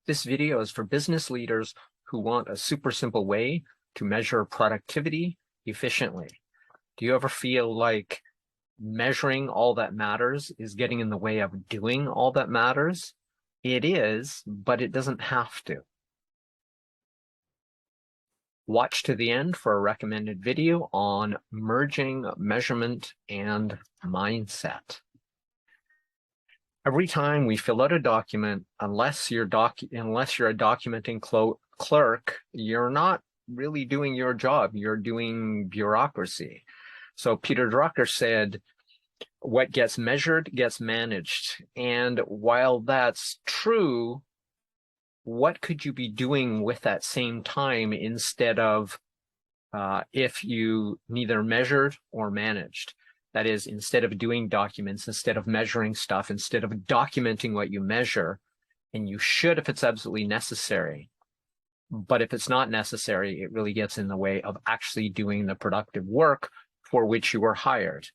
This video is for business leaders who want a super simple way to measure productivity efficiently. Do you ever feel like measuring all that matters is getting in the way of doing all that matters? It is, but it doesn't have to. Watch to the end for a recommended video on merging measurement and mindset. Every time we fill out a document, unless you're a documenting clerk, you're not really doing your job. You're doing bureaucracy. So Peter Drucker said, what gets measured gets managed. And while that's true, what could you be doing with that same time instead of if you neither measured or managed? That is, instead of doing documents, instead of measuring stuff, instead of documenting what you measure, and you should if it's absolutely necessary. But if it's not necessary, it really gets in the way of actually doing the productive work for which you were hired.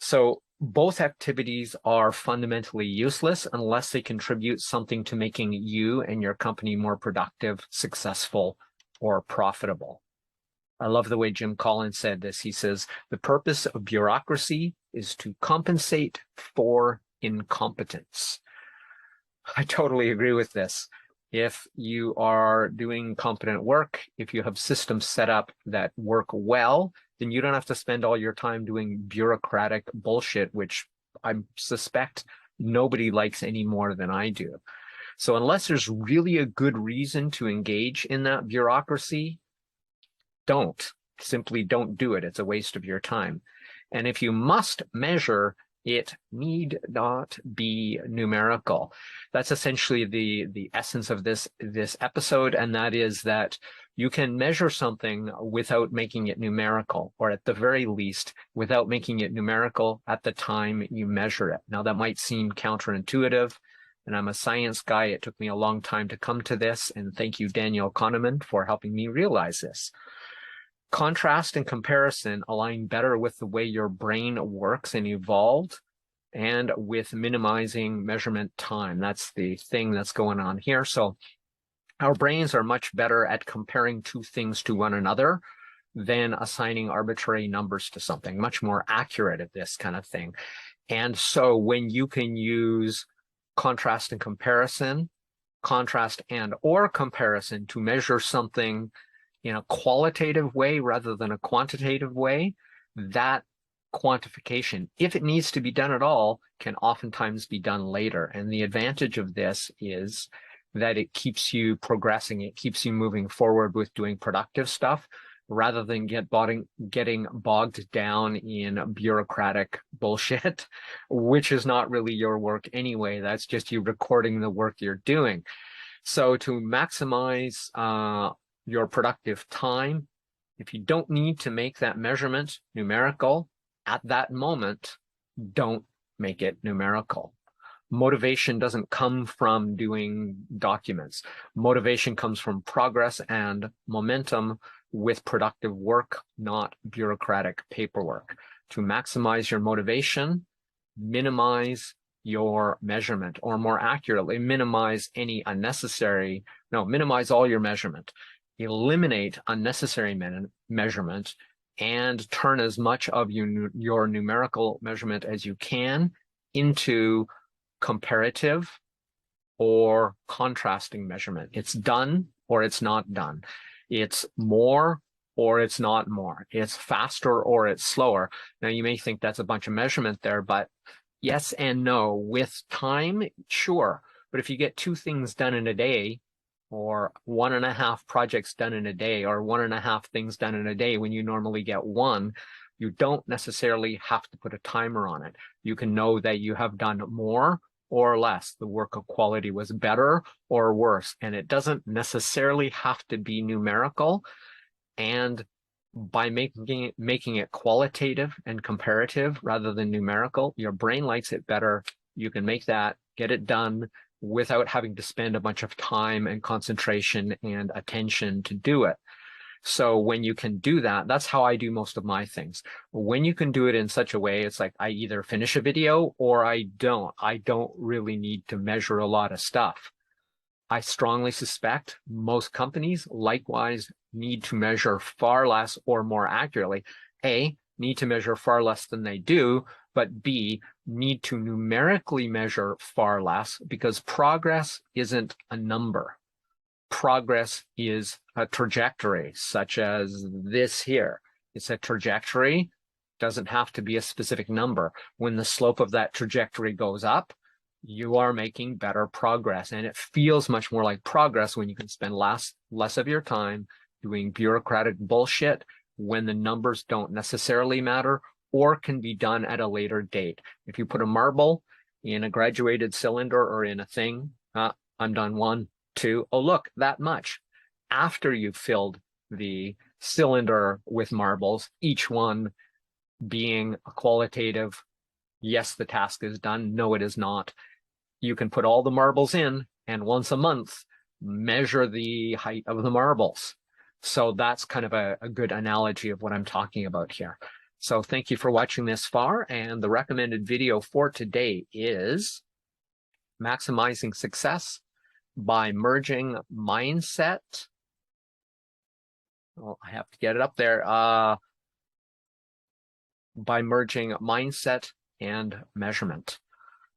So both activities are fundamentally useless unless they contribute something to making you and your company more productive, successful, or profitable. I love the way Jim Collins said this. He says, the purpose of bureaucracy is to compensate for incompetence. I totally agree with this. If you are doing competent work, if you have systems set up that work well, then you don't have to spend all your time doing bureaucratic bullshit, which I suspect nobody likes any more than I do. So unless there's really a good reason to engage in that bureaucracy, simply don't do it. It's a waste of your time. And if you must measure, it need not be numerical. That's essentially the essence of this episode, and that is that you can measure something without making it numerical, or at the very least, without making it numerical at the time you measure it. Now, that might seem counterintuitive, and I'm a science guy. It took me a long time to come to this, and thank you, Daniel Kahneman, for helping me realize this. Contrast and comparison align better with the way your brain works and evolved, and with minimizing measurement time. That's the thing that's going on here. So our brains are much better at comparing two things to one another than assigning arbitrary numbers to something, much more accurate at this kind of thing. And so when you can use contrast and comparison, contrast and or comparison to measure something in a qualitative way rather than a quantitative way, that quantification, if it needs to be done at all, can oftentimes be done later. And the advantage of this is that it keeps you progressing. It keeps you moving forward with doing productive stuff rather than getting bogged down in bureaucratic bullshit, which is not really your work anyway. That's just you recording the work you're doing. So to maximize your productive time, if you don't need to make that measurement numerical at that moment, don't make it numerical. Motivation doesn't come from doing documents. Motivation comes from progress and momentum with productive work, not bureaucratic paperwork. To maximize your motivation, minimize your measurement, or more accurately, minimize all your measurement. Eliminate unnecessary measurement and turn as much of your numerical measurement as you can into comparative or contrasting measurement. It's done or it's not done. It's more or it's not more. It's faster or it's slower. Now, you may think that's a bunch of measurement there, but yes and no. With time, sure. But if you get 2 things done in a day, or 1.5 projects done in a day, or 1.5 things done in a day when you normally get 1, you don't necessarily have to put a timer on it. You can know that you have done more or less. The work of quality was better or worse, and it doesn't necessarily have to be numerical. And by making it qualitative and comparative rather than numerical, your brain likes it better. You can make that, get it done, without having to spend a bunch of time and concentration and attention to do it. So when you can do that, that's how I do most of my things. When you can do it in such a way, it's like I either finish a video or I don't. I don't really need to measure a lot of stuff. I strongly suspect most companies likewise need to measure far less or more accurately. A, need to measure far less than they do, but B, need to numerically measure far less because progress isn't a number. Progress is a trajectory, such as this here. It's a trajectory, doesn't have to be a specific number. When the slope of that trajectory goes up, you are making better progress. And it feels much more like progress when you can spend less of your time doing bureaucratic bullshit when the numbers don't necessarily matter or can be done at a later date. If you put a marble in a graduated cylinder or in a thing, I'm done 1, 2, oh, look, that much. After you've filled the cylinder with marbles, each one being a qualitative, yes, the task is done. No, it is not. You can put all the marbles in and once a month measure the height of the marbles. So that's kind of a good analogy of what I'm talking about here. So thank you for watching this far. And the recommended video for today is maximizing success by merging mindset. Oh, I have to get it up there. By merging mindset and measurement.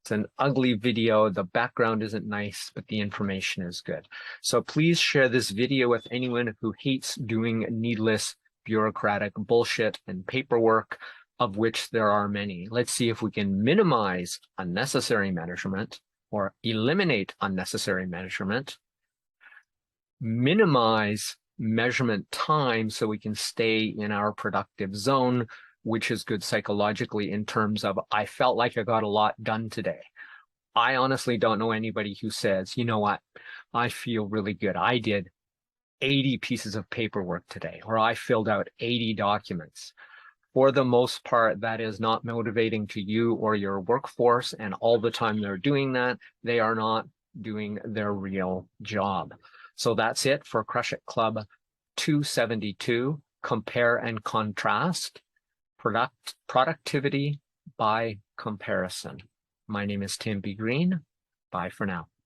It's an ugly video. The background isn't nice, but the information is good. So please share this video with anyone who hates doing needless bureaucratic bullshit and paperwork, of which there are many. Let's see if we can minimize unnecessary measurement or eliminate unnecessary measurement, minimize measurement time so we can stay in our productive zone, which is good psychologically in terms of, I felt like I got a lot done today. I honestly don't know anybody who says, you know what, I feel really good. I did 80 pieces of paperwork today, or I filled out 80 documents. For the most part, that is not motivating to you or your workforce. And all the time they're doing that, they are not doing their real job. So that's it for Crush It Club 272, Compare and Contrast. Productivity by comparison. My name is Tim B. Green. Bye for now.